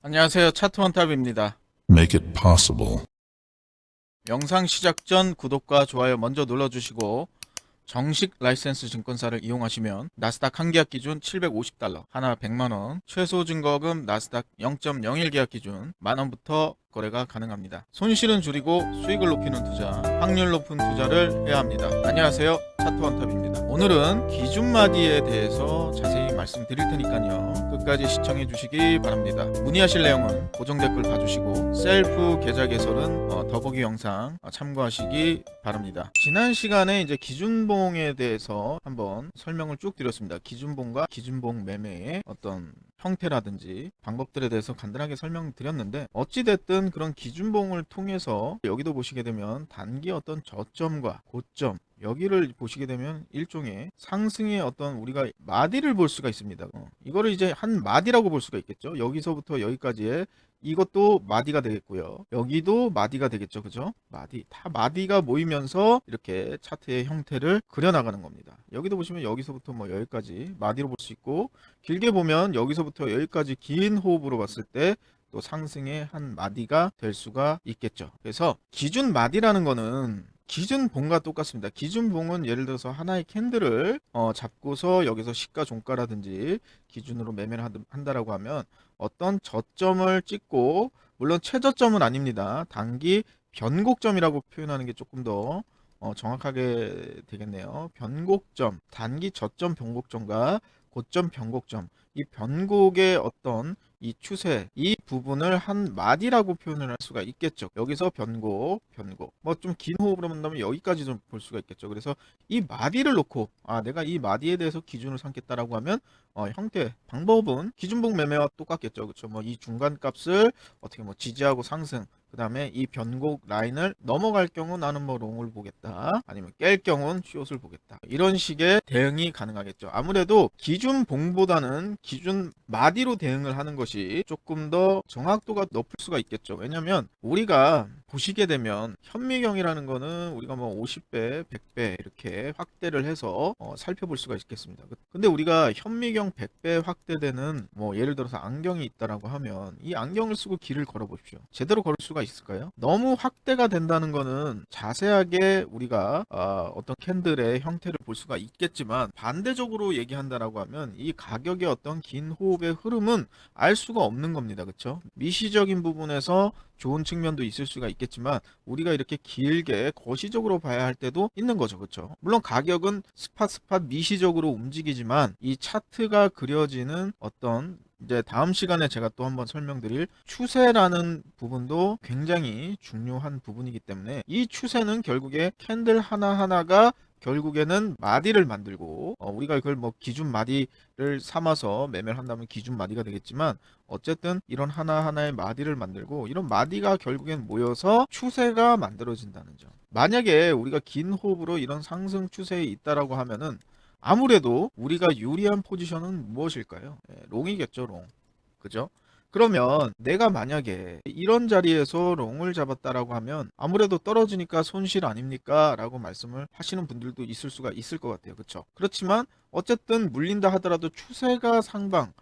안녕하세요. 차트원탑입니다. Make it possible. 영상 시작 전 구독과 좋아요 먼저 눌러주시고 정식 라이센스 증권사를 이용하시면 나스닥 한 계약 기준 $750, 하나 100만원, 최소 증거금 나스닥 0.01 계약 기준 만원부터 거래가 가능합니다. 손실은 줄이고 수익을 높이는 투자, 확률 높은 투자를 해야 합니다. 안녕하세요. 차트원탑입니다. 오늘은 기준마디에 대해서 자세히 말씀드릴 테니까요. 끝까지 시청해 주시기 바랍니다. 문의하실 내용은 고정 댓글 봐주시고 셀프 계좌 개설은 더보기 영상 참고하시기 바랍니다. 지난 시간에 이제 기준봉에 대해서 한번 설명을 쭉 드렸습니다. 기준봉과 기준봉 매매의 어떤 형태라든지 방법들에 대해서 간단하게 설명드렸는데, 어찌됐든 그런 기준봉을 통해서 여기도 보시게 되면 단기 어떤 저점과 고점, 여기를 보시게 되면 일종의 상승의 어떤 우리가 마디를 볼 수가 있습니다. 이거를 이제 한 마디라고 볼 수가 있겠죠. 여기서부터 여기까지의 이것도 마디가 되겠고요. 여기도 마디가 되겠죠. 그죠? 마디. 다 마디가 모이면서 이렇게 차트의 형태를 그려나가는 겁니다. 여기도 보시면 여기서부터 뭐 여기까지 마디로 볼 수 있고, 길게 보면 여기서부터 여기까지 긴 호흡으로 봤을 때 또 상승의 한 마디가 될 수가 있겠죠. 그래서 기준 마디라는 거는 기준봉과 똑같습니다. 기준봉은 예를 들어서 하나의 캔들을 잡고서 여기서 시가 종가라든지 기준으로 매매를 한다라고 하면 어떤 저점을 찍고, 물론 최저점은 아닙니다. 단기 변곡점이라고 표현하는 게 조금 더 정확하게 되겠네요. 변곡점, 단기 저점 변곡점과 고점 변곡점, 이 변곡의 어떤 이 추세, 이 부분을 한 마디라고 표현을 할 수가 있겠죠. 여기서 변곡, 뭐 좀 긴 호흡으로 본다면 여기까지 좀 볼 수가 있겠죠. 그래서 이 마디를 놓고 내가 이 마디에 대해서 기준을 삼겠다라고 하면 형태, 방법은 기준봉 매매와 똑같겠죠. 그렇죠. 뭐 이 중간 값을 어떻게 뭐 지지하고 상승, 그 다음에 이 변곡 라인을 넘어갈 경우 나는 뭐 롱을 보겠다, 아니면 깰 경우는 숏을 보겠다, 이런 식의 대응이 가능하겠죠. 아무래도 기준 봉보다는 기준 마디로 대응을 하는 것이 조금 더 정확도가 높을 수가 있겠죠. 왜냐면 우리가 보시게 되면 현미경이라는 거는 우리가 뭐 50배, 100배 이렇게 확대를 해서 살펴볼 수가 있겠습니다. 근데 우리가 현미경 100배 확대되는 뭐 예를 들어서 안경이 있다라고 하면 이 안경을 쓰고 길을 걸어 보십시오. 제대로 걸을 수가 있을까요? 너무 확대가 된다는 거는 자세하게 우리가 어떤 캔들의 형태를 볼 수가 있겠지만, 반대적으로 얘기한다라고 하면 이 가격의 어떤 긴 호흡의 흐름은 알 수가 없는 겁니다. 그렇죠? 미시적인 부분에서 좋은 측면도 있을 수가 있겠지만 우리가 이렇게 길게 거시적으로 봐야 할 때도 있는 거죠. 그렇죠? 물론 가격은 스팟 미시적으로 움직이지만 이 차트가 그려지는 어떤, 이제 다음 시간에 제가 또 한번 설명드릴 추세라는 부분도 굉장히 중요한 부분이기 때문에, 이 추세는 결국에 캔들 하나하나가 결국에는 마디를 만들고, 우리가 이걸 뭐 기준 마디를 삼아서 매매를 한다면 기준 마디가 되겠지만, 어쨌든 이런 하나하나의 마디를 만들고 이런 마디가 결국엔 모여서 추세가 만들어진다는 점. 만약에 우리가 긴 호흡으로 이런 상승 추세에 있다라고 하면은 아무래도 우리가 유리한 포지션은 무엇일까요? 롱이겠죠, 롱. 그죠? 그러면 내가 만약에 이런 자리에서 롱을 잡았다라고 하면 아무래도 떨어지니까 손실 아닙니까? 라고 말씀을 하시는 분들도 있을 수가 있을 것 같아요. 그렇죠? 그렇지만 어쨌든 물린다 하더라도 추세가 상방,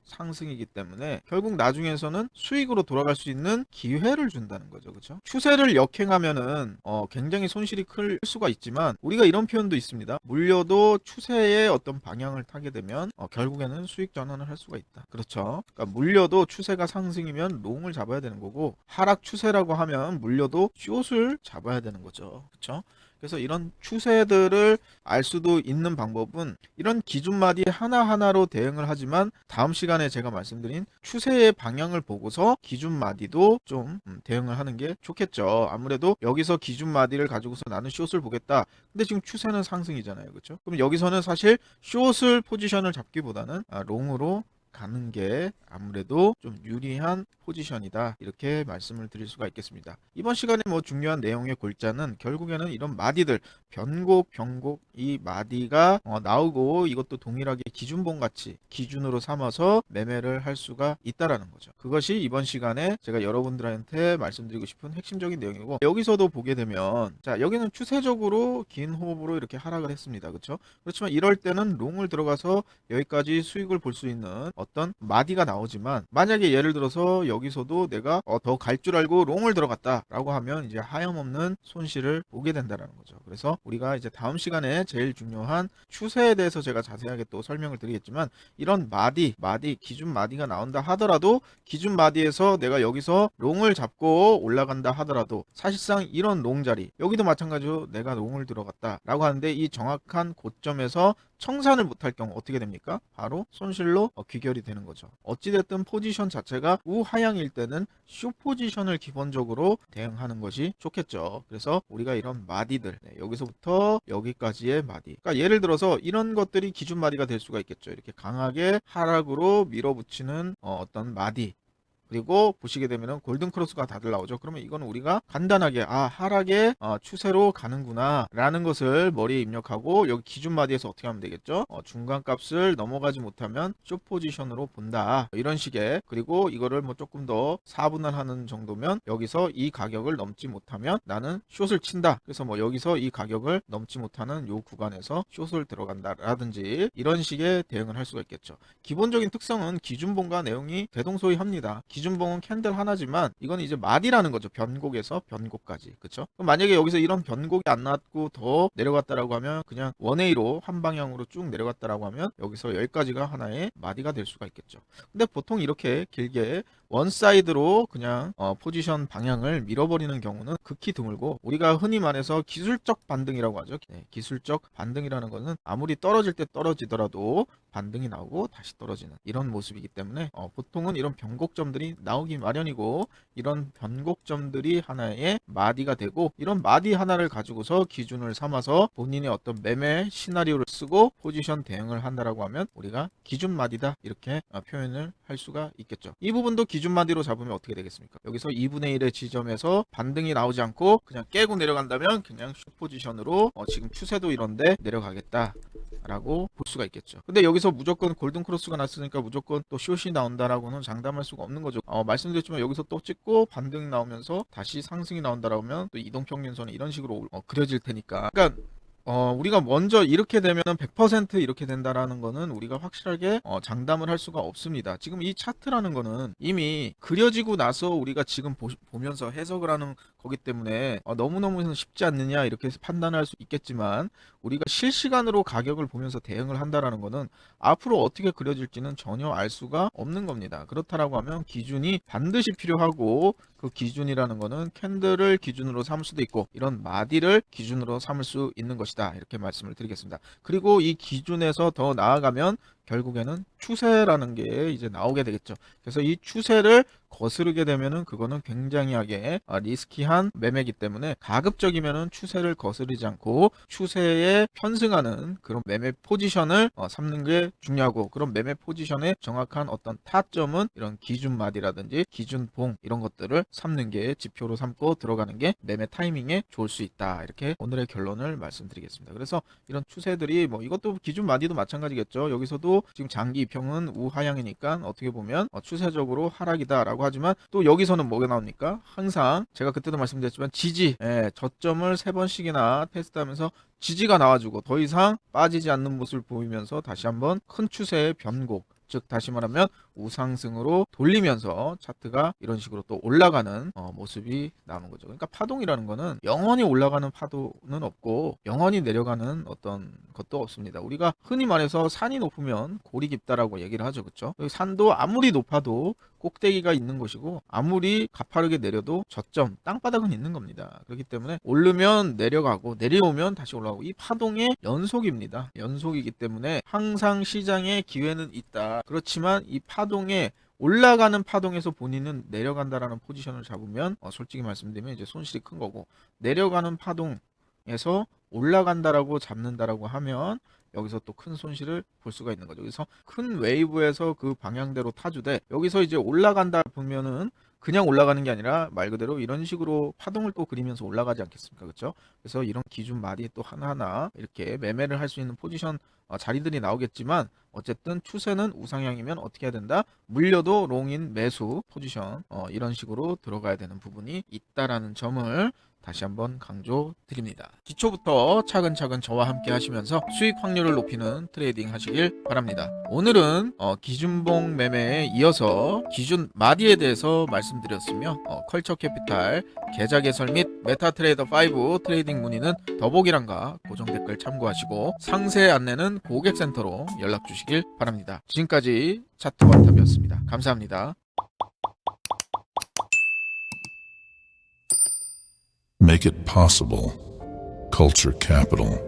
상승이기 때문에 결국 나중에서는 수익으로 돌아갈 수 있는 기회를 준다는 거죠. 그렇죠? 추세를 역행하면은 굉장히 손실이 클 수가 있지만, 우리가 이런 표현도 있습니다. 물려도 추세의 어떤 방향을 타게 되면 결국에는 수익 전환을 할 수가 있다. 그렇죠? 그러니까 물려도 추세가 상승이면 롱을 잡아야 되는 거고, 하락 추세라고 하면 물려도 숏을 잡아야 되는 거죠. 그렇죠? 그래서 이런 추세들을 알 수도 있는 방법은 이런 기준마디 하나하나로 대응을 하지만, 다음 시간에 제가 말씀드린 추세의 방향을 보고서 기준마디도 좀 대응을 하는 게 좋겠죠. 아무래도 여기서 기준마디를 가지고서 나는 숏을 보겠다. 근데 지금 추세는 상승이잖아요. 그렇죠? 그럼 여기서는 사실 숏을 포지션을 잡기보다는 롱으로 가는 게 아무래도 좀 유리한 포지션이다, 이렇게 말씀을 드릴 수가 있겠습니다. 이번 시간에 뭐 중요한 내용의 골자는 결국에는 이런 마디들, 변곡, 변곡, 이 마디가 나오고 이것도 동일하게 기준봉 같이 기준으로 삼아서 매매를 할 수가 있다라는 거죠. 그것이 이번 시간에 제가 여러분들한테 말씀드리고 싶은 핵심적인 내용이고, 여기서도 보게 되면 자, 여기는 추세적으로 긴 호흡으로 이렇게 하락을 했습니다. 그렇죠? 그렇지만 이럴 때는 롱을 들어가서 여기까지 수익을 볼 수 있는 어떤 마디가 나오지만 만약에 예를 들어서 여기서도 내가 더 갈 줄 알고 롱을 들어갔다 라고 하면 이제 하염없는 손실을 보게 된다는 거죠. 그래서 우리가 이제 다음 시간에 제일 중요한 추세에 대해서 제가 자세하게 또 설명을 드리겠지만 이런 마디 기준 마디가 나온다 하더라도 기준 마디에서 내가 여기서 롱을 잡고 올라간다 하더라도 사실상 이런 롱 자리 여기도 마찬가지로 내가 롱을 들어갔다 라고 하는데 이 정확한 고점에서 청산을 못할 경우 어떻게 됩니까? 바로 손실로 귀결이 되는 거죠. 어찌됐든 포지션 자체가 우하향일 때는 숏 포지션을 기본적으로 대응하는 것이 좋겠죠. 그래서 우리가 이런 마디들 여기서부터 여기까지의 마디, 그러니까 예를 들어서 이런 것들이 기준 마디가 될 수가 있겠죠. 이렇게 강하게 하락으로 밀어붙이는 어떤 마디, 그리고 보시게 되면은 골든 크로스가 다들 나오죠. 그러면 이거는 우리가 간단하게 하락의 추세로 가는구나 라는 것을 머리에 입력하고 여기 기준 마디에서 어떻게 하면 되겠죠? 중간 값을 넘어가지 못하면 숏 포지션으로 본다 이런 식의, 그리고 이거를 뭐 조금 더 4분할 하는 정도면 여기서 이 가격을 넘지 못하면 나는 숏을 친다. 그래서 뭐 여기서 이 가격을 넘지 못하는 요 구간에서 숏을 들어간다 라든지 이런 식의 대응을 할 수가 있겠죠. 기본적인 특성은 기준봉과 내용이 대동소이합니다. 기준봉은 캔들 하나지만 이건 이제 마디라는 거죠. 변곡에서 변곡까지. 그쵸? 그럼 만약에 여기서 이런 변곡이 안 나왔고 더 내려갔다라고 하면 그냥 원웨이로 한 방향으로 쭉 내려갔다라고 하면 여기서 여기까지가 하나의 마디가 될 수가 있겠죠. 근데 보통 이렇게 길게 원사이드로 그냥 포지션 방향을 밀어버리는 경우는 극히 드물고, 우리가 흔히 말해서 기술적 반등이라고 하죠. 기술적 반등이라는 것은 아무리 떨어질 때 떨어지더라도 반등이 나오고 다시 떨어지는 이런 모습이기 때문에 보통은 이런 변곡점들이 나오기 마련이고, 이런 변곡점들이 하나의 마디가 되고, 이런 마디 하나를 가지고서 기준을 삼아서 본인의 어떤 매매 시나리오를 쓰고 포지션 대응을 한다라고 하면 우리가 기준 마디다 이렇게 표현을 할 수가 있겠죠. 이 부분도 기준 마디로 잡으면 어떻게 되겠습니까? 여기서 2분의 1의 지점에서 반등이 나오지 않고 그냥 깨고 내려간다면 그냥 숏 포지션으로 지금 추세도 이런데 내려가겠다 라고 볼 수가 있겠죠. 근데 여기서 무조건 골든 크로스가 났으니까 무조건 또 숏이 나온다라고는 장담할 수가 없는 거죠. 말씀드렸지만 여기서 또 찍고 반등이 나오면서 다시 상승이 나온다라고 하면 또 이동평균선이 이런 식으로 그려질 테니까, 그러니까 우리가 먼저 이렇게 되면은 100% 이렇게 된다라는 거는 우리가 확실하게 장담을 할 수가 없습니다. 지금 이 차트라는 거는 이미 그려지고 나서 우리가 지금 보면서 해석을 하는 거기 때문에 너무너무 쉽지 않느냐 이렇게 판단할 수 있겠지만, 우리가 실시간으로 가격을 보면서 대응을 한다라는 거는 앞으로 어떻게 그려질지는 전혀 알 수가 없는 겁니다. 그렇다라고 하면 기준이 반드시 필요하고, 그 기준이라는 거는 캔들을 기준으로 삼을 수도 있고 이런 마디를 기준으로 삼을 수 있는 것이다 이렇게 말씀을 드리겠습니다. 그리고 이 기준에서 더 나아가면 결국에는 추세라는 게 이제 나오게 되겠죠. 그래서 이 추세를 거스르게 되면은 그거는 굉장히하게 리스키한 매매이기 때문에 가급적이면은 추세를 거스르지 않고 추세에 편승하는 그런 매매 포지션을 삼는 게 중요하고, 그런 매매 포지션의 정확한 어떤 타점은 이런 기준 마디라든지 기준 봉 이런 것들을 삼는 게 지표로 삼고 들어가는 게 매매 타이밍에 좋을 수 있다 이렇게 오늘의 결론을 말씀드리겠습니다. 그래서 이런 추세들이 뭐 이것도 기준 마디도 마찬가지겠죠. 여기서도 지금 장기 이평은 우하향이니까 어떻게 보면 추세적으로 하락이다 라고 하지만, 또 여기서는 뭐가 나옵니까? 항상 제가 그때도 말씀드렸지만 지지, 저점을 3번씩이나 테스트하면서 지지가 나와주고 더 이상 빠지지 않는 모습을 보이면서 다시 한번 큰 추세의 변곡, 즉 다시 말하면 우상승으로 돌리면서 차트가 이런 식으로 또 올라가는 모습이 나오는 거죠. 그러니까 파동이라는 거는 영원히 올라가는 파도는 없고 영원히 내려가는 어떤 것도 없습니다. 우리가 흔히 말해서 산이 높으면 골이 깊다라고 얘기를 하죠. 그렇죠? 산도 아무리 높아도 꼭대기가 있는 것이고 아무리 가파르게 내려도 저점 땅바닥은 있는 겁니다. 그렇기 때문에 오르면 내려가고 내려오면 다시 올라가고 이 파동의 연속입니다. 연속이기 때문에 항상 시장에 기회는 있다. 그렇지만 이 파동에 올라가는 파동에서 본인은 내려간다라는 포지션을 잡으면 솔직히 말씀드리면 이제 손실이 큰 거고, 내려가는 파동에서 올라간다라고 잡는다라고 하면 여기서 또 큰 손실을 볼 수가 있는 거죠. 그래서 큰 웨이브에서 그 방향대로 타주되 여기서 이제 올라간다 보면은 그냥 올라가는 게 아니라 말 그대로 이런 식으로 파동을 또 그리면서 올라가지 않겠습니까? 그렇죠? 그래서 이런 기준 마디 또 하나하나 이렇게 매매를 할 수 있는 포지션 자리들이 나오겠지만, 어쨌든 추세는 우상향이면 어떻게 해야 된다? 물려도 롱인 매수 포지션 이런 식으로 들어가야 되는 부분이 있다라는 점을 다시 한번 강조드립니다. 기초부터 차근차근 저와 함께 하시면서 수익 확률을 높이는 트레이딩 하시길 바랍니다. 오늘은 기준봉 매매에 이어서 기준 마디에 대해서 말씀드렸으며 컬처 캐피탈 계좌 개설 및 메타트레이더 5 트레이딩 문의는 더보기란과 고정 댓글 참고하시고 상세 안내는 고객센터로 연락 주시길 바랍니다. 지금까지 차트바탑이었습니다. 감사합니다. Make it possible. Culture Capital.